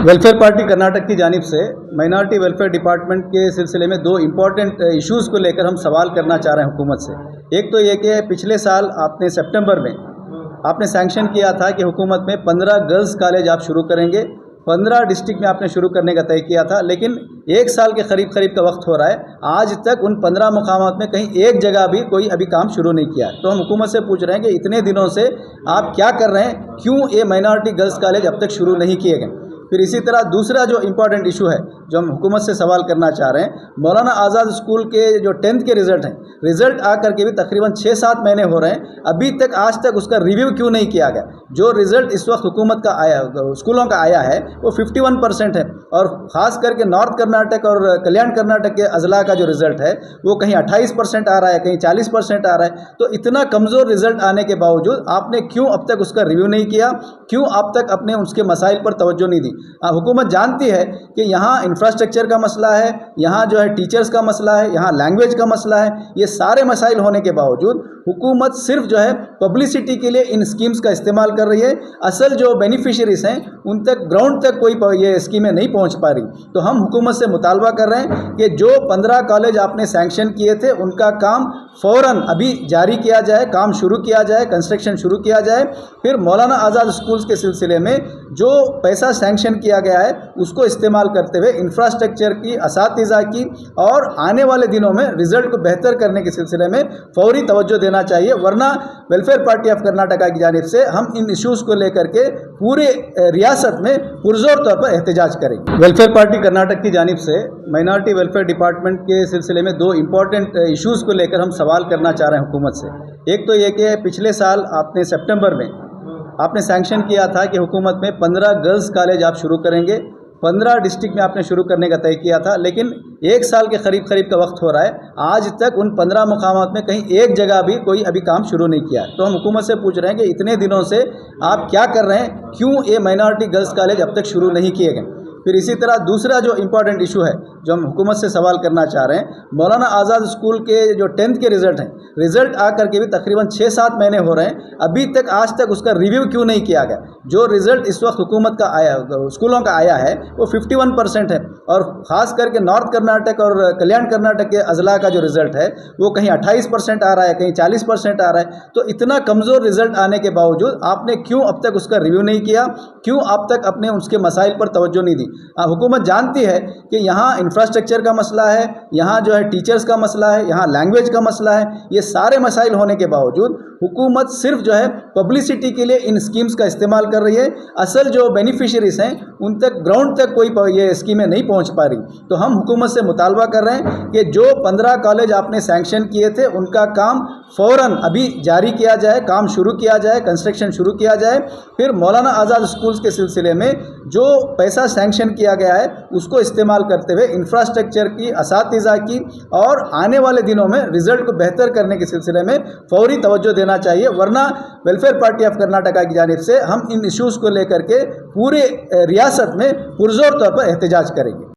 Welfare party Karnataka की जानिब से माइनॉरिटी वेलफेयर डिपार्टमेंट के सिलसिले में दो इम्पॉर्टेंट इश्यूज़ को लेकर हम सवाल करना चाह रहे हैं हुकूमत से। एक तो ये कि पिछले साल आपने सितंबर में आपने सैंक्शन किया था कि हुकूमत में 15 गर्ल्स कॉलेज आप शुरू करेंगे, 15 डिस्ट्रिक्ट में आपने शुरू करने का तय किया था, लेकिन एक साल के करीब का वक्त हो रहा है, आज तक उन 15 मुकामात में कहीं एक जगह भी कोई अभी काम शुरू नहीं किया। तो हम हुकूमत से पूछ रहे हैं कि इतने दिनों से आप क्या कर रहे हैं, क्यों ये माइनॉरिटी गर्ल्स कॉलेज अब तक शुरू नहीं किए गए। फिर इसी तरह दूसरा जो इम्पॉर्टेंट इशू है जो हम हुकूमत से सवाल करना चाह रहे हैं, मौलाना आज़ाद स्कूल के जो 10th के रिज़ल्ट हैं, रिज़ल्ट आकर के भी तकरीबन 6-7 महीने हो रहे हैं, अभी तक आज तक उसका रिव्यू क्यों नहीं किया गया। जो रिज़ल्ट इस वक्त हुकूमत का आया, स्कूलों का आया है, वो 51% है, और ख़ास करके नॉर्थ कर्नाटक और कल्याण कर्नाटक के अजला का जो रिज़ल्ट है वो कहीं 28% आ रहा है, कहीं 40% आ रहा है। तो इतना कमज़ोर रिज़ल्ट आने के बावजूद आपने क्यों अब तक उसका रिव्यू नहीं किया, क्यों अब तक अपने उसके मसाइल पर तवज्जो नहीं दी। हुकूमत जानती है कि यहाँ इंफ्रास्ट्रक्चर का मसला है, यहाँ जो है टीचर्स का मसला है, यहाँ लैंग्वेज का मसला है, ये सारे मसाइल होने के बावजूद हुकूमत सिर्फ जो है पब्लिसिटी के लिए इन स्कीम्स का इस्तेमाल कर रही है। असल जो बेनिफिशरीज हैं उन तक, ग्राउंड तक कोई ये स्कीमें नहीं पहुँच पा रही। तो हम हुकूमत से मुतालबा कर रहे हैं कि जो 15 कॉलेज आपने सैंक्शन किए थे उनका काम फ़ौरन अभी जारी किया जाए, काम शुरू किया जाए, कंस्ट्रक्शन शुरू किया जाए। फिर मौलाना आज़ाद स्कूल्स के सिलसिले में जो पैसा सैंक्शन किया गया है उसको इस्तेमाल करते हुए इंफ्रास्ट्रक्चर की, असातिज़ा की और आने वाले दिनों में रिज़ल्ट को बेहतर करने के सिलसिले में फ़ौरी तवज्जो देना चाहिए, वरना वेलफेयर पार्टी ऑफ कर्नाटका की जानिब से हम इन इश्यूज़ को लेकर के पूरे रियासत में पुरजोर तौर पर एहतजाज करेंगे। वेलफेयर पार्टी कर्नाटक की जानिब से माइनॉरिटी वेलफेयर डिपार्टमेंट के सिलसिले में दो इम्पॉर्टेंट इश्यूज़ को लेकर हम सवाल करना चाह रहे हैं हुकूमत से। एक तो ये कि पिछले साल आपने सितंबर में आपने सैंक्शन किया था कि हुकूमत में 15 गर्ल्स कॉलेज आप शुरू करेंगे, 15 डिस्ट्रिक्ट में आपने शुरू करने का तय किया था, लेकिन एक साल के करीब का वक्त हो रहा है, आज तक उन 15 मुकामात में कहीं एक जगह भी कोई अभी काम शुरू नहीं किया। तो हम हुकूमत से पूछ रहे हैं कि इतने दिनों से आप क्या कर रहे हैं, क्यों ये माइनॉरिटी गर्ल्स कॉलेज अब तक शुरू नहीं किए गए। फिर इसी तरह दूसरा जो इम्पॉर्टेंट इशू है जो हम हुकूमत से सवाल करना चाह रहे हैं, मौलाना आज़ाद स्कूल के जो 10th के रिज़ल्ट हैं, रिज़ल्ट आकर के भी तकरीबन 6-7 महीने हो रहे हैं, अभी तक आज तक उसका रिव्यू क्यों नहीं किया गया। जो रिज़ल्ट इस वक्त हुकूमत का आया, स्कूलों का आया है, वो 51% है, और ख़ास करके नॉर्थ कर्नाटक और कल्याण कर्नाटक के अजला का जो रिज़ल्ट है वो कहीं 28% आ रहा है, कहीं 40% आ रहा है। तो इतना कमज़ोर रिज़ल्ट आने के बावजूद आपने क्यों अब तक उसका रिव्यू नहीं किया, क्यों अब तक अपने उसके मसाइल पर तवज्जो नहीं दी। हुकूमत जानती है कि यहाँ इंफ्रास्ट्रक्चर का मसला है, यहाँ जो है टीचर्स का मसला है, यहाँ लैंग्वेज का मसला है, ये सारे मसाइल होने के बावजूद हुकूमत सिर्फ जो है पब्लिसिटी के लिए इन स्कीम्स का इस्तेमाल कर रही है। असल जो बेनिफिशरीज हैं उन तक, ग्राउंड तक कोई ये स्कीमें नहीं पहुँच पा रही। तो हम हुकूमत से मुतालबा कर रहे हैं कि जो 15 कॉलेज आपने सैंक्शन किए थे उनका काम फ़ौरन अभी जारी किया जाए, काम शुरू किया जाए, कंस्ट्रक्शन शुरू किया जाए। फिर मौलाना आज़ाद स्कूल्स के सिलसिले में जो पैसा सैंक्शन किया गया है उसको इस्तेमाल करते हुए इंफ्रास्ट्रक्चर की, असातिज़ा की और आने वाले दिनों में रिज़ल्ट को बेहतर करने के सिलसिले में फ़ौरी तवज्जो देना चाहिए, वरना वेलफेयर पार्टी ऑफ कर्नाटका की जानिब से हम इन इश्यूज़ को लेकर के पूरे रियासत में पुरजोर तौर पर एहतजाज करेंगे।